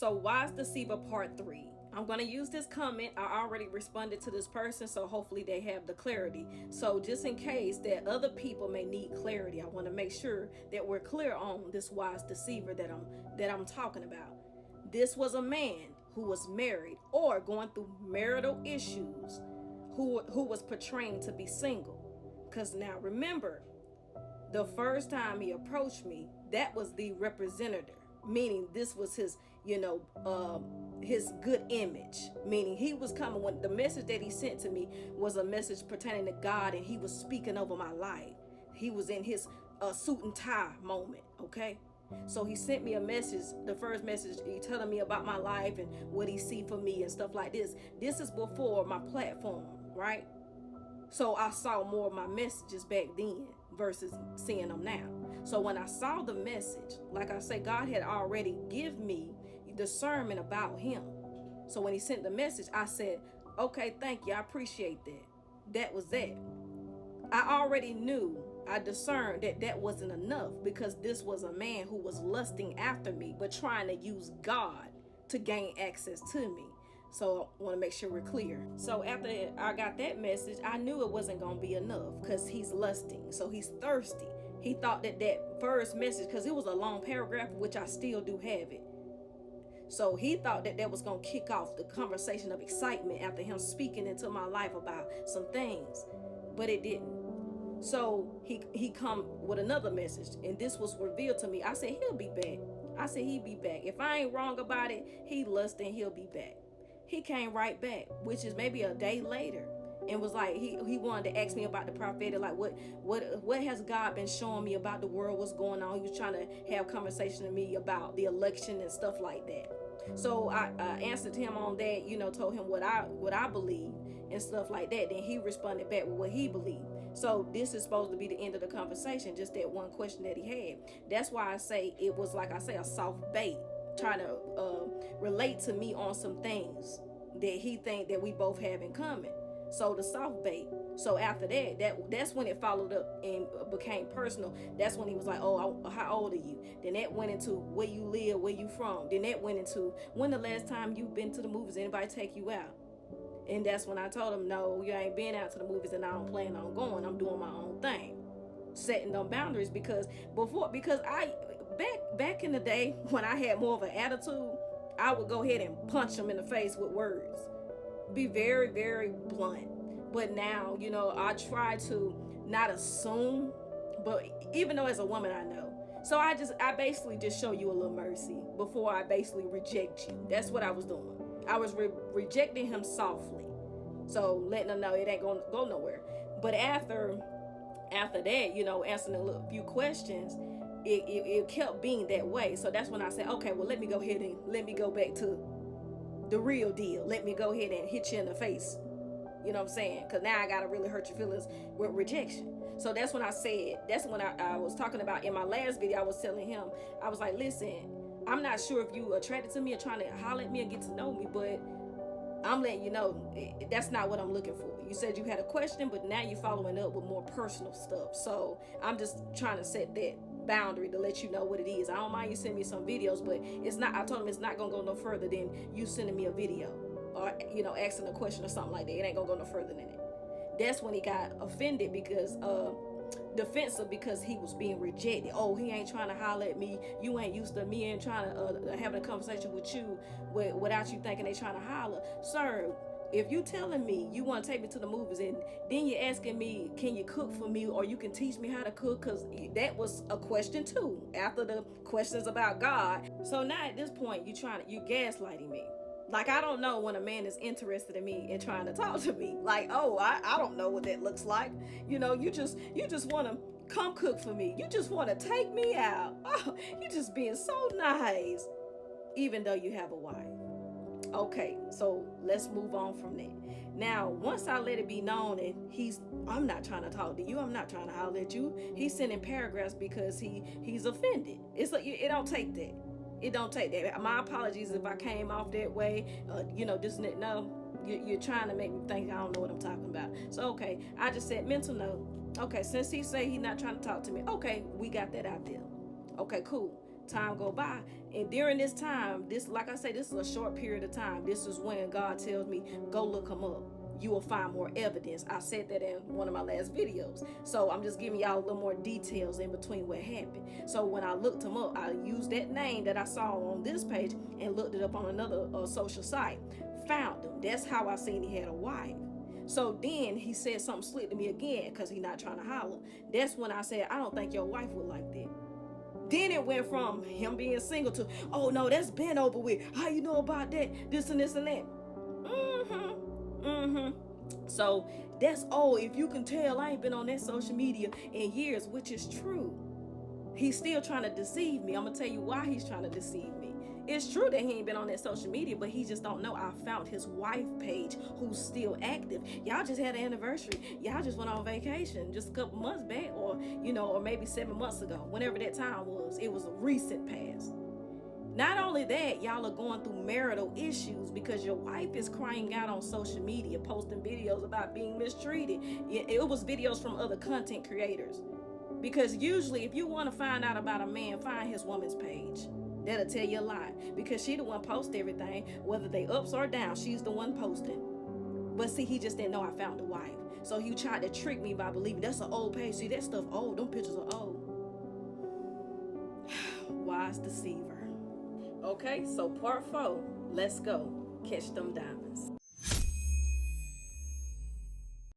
So Wise Deceiver Part 3. I'm going to use this comment. I already responded to this person, so hopefully they have the clarity. So just in case that other people may need clarity, I want to make sure that we're clear on this wise deceiver that I'm talking about. This was a man who was married or going through marital issues, who was portraying to be single. Because now remember, the first time he approached me, that was the representative, meaning this was his, his good image, meaning he was coming when the message that he sent to me was a message pertaining to God, and he was speaking over my life. He was in his suit and tie moment, okay? So he sent me a message, the first message, he telling me about my life and what he see for me and stuff like this. This is before my platform, right? So I saw more of my messages back then versus seeing them now. So when I saw the message, like I say, God had already given me discernment about him. So when he sent the message, I said, okay, thank you. I appreciate that. That was that. I already knew, I discerned that that wasn't enough, because this was a man who was lusting after me, but trying to use God to gain access to me. So I want to make sure we're clear. So after I got that message, I knew it wasn't going to be enough, because he's lusting. So he's thirsty. He thought that first message, because it was a long paragraph, which I still do have it. So he thought that was going to kick off the conversation of excitement after him speaking into my life about some things, but it didn't. So he come with another message, and this was revealed to me. I said, he'll be back. I said, he'll be back. If I ain't wrong about it, he lusting, he'll be back. He came right back, which is maybe a day later, and was like, he wanted to ask me about the prophetic, like what has God been showing me about the world, what's going on. He was trying to have conversation with me about the election and stuff like that. So I answered him on that, told him what I believe and stuff like that. Then he responded back with what he believed. So this is supposed to be the end of the conversation, just that one question that he had. That's why I say it was, like I say, a soft bait, trying to relate to me on some things that he think that we both have in common. So the soft bait. So after that's when it followed up and became personal. That's when he was like, oh, how old are you? Then that went into where you live, where you from. Then that went into when the last time you've been to the movies, anybody take you out? And that's when I told him, no, you ain't been out to the movies, and I don't plan on going. I'm doing my own thing, setting them boundaries, because I back in the day when I had more of an attitude, I would go ahead and punch them in the face with words, be very, very blunt. But now, I try to not assume, but even though as a woman I know. So I basically just show you a little mercy before I basically reject you. That's what I was doing. I was rejecting him softly. So letting him know it ain't gonna go nowhere. But after that, answering a few questions, it kept being that way. So that's when I said, okay, well, let me go back to the real deal. Let me go ahead and hit you in the face. You know what I'm saying? Because now I got to really hurt your feelings with rejection. So that's when I was talking about in my last video. I was telling him, I was like, listen, I'm not sure if you attracted to me or trying to holler at me and get to know me, but I'm letting you know that's not what I'm looking for. You said you had a question, but now you're following up with more personal stuff. So I'm just trying to set that boundary to let you know what it is. I don't mind you sending me some videos, but it's not. I told him it's not gonna go no further than you sending me a video or asking a question or something like that. It ain't gonna go no further than it. That's when he got offended, because defensive, because he was being rejected. Oh, he ain't trying to holler at me. You ain't used to me and trying to having a conversation with you without you thinking they trying to holler. Sir, if you telling me you want to take me to the movies, and then you're asking me, can you cook for me, or you can teach me how to cook, because that was a question too after the questions about God. So now at this point you gaslighting me. Like, I don't know when a man is interested in me and trying to talk to me. Like, oh, I don't know what that looks like. You just want to come cook for me. You just want to take me out. Oh, you just being so nice, even though you have a wife. Okay, so let's move on from that. Now, once I let it be known that I'm not trying to talk to you, I'm not trying to holler at you, he's sending paragraphs because he's offended. It's like, it don't take that. It don't take that. My apologies if I came off that way. This and that. No, you're trying to make me think I don't know what I'm talking about. So, okay, I just said mental note. Okay, since he say he's not trying to talk to me, okay, we got that out there. Okay, cool. time go by, and during this time, this, like I say, this is a short period of time. This is when God tells me, go look him up. You will find more evidence. I said that in one of my last videos. So I'm just giving y'all a little more details in between what happened. So when I looked him up, I used that name that I saw on this page and looked it up on another social site. Found him. That's how I seen he had a wife. So then he said something slick to me again because he's not trying to holler. That's when I said, I don't think your wife would like that. Then it went from him being single to, oh no, that's been over with. How you know about that? This and this and that. So that's old. If you can tell, I ain't been on that social media in years, which is true. He's still trying to deceive me. I'm gonna tell you why he's trying to deceive me. It's true that he ain't been on that social media, but he just don't know I found his wife page, who's still active. Y'all just had an anniversary. Y'all just went on vacation just a couple months back, or or maybe 7 months ago, whenever that time was. It was a recent past. Not only that, y'all are going through marital issues because your wife is crying out on social media, posting videos about being mistreated. It was videos from other content creators. Because usually if you want to find out about a man, find his woman's page. That'll tell you a lot. Because she the one post everything, whether they ups or downs, she's the one posting. But see, he just didn't know I found a wife. So he tried to trick me by believing that's an old page. See, that stuff old. Them pictures are old. Wise deceiver. Okay, so part 4, let's go. Catch them diamonds.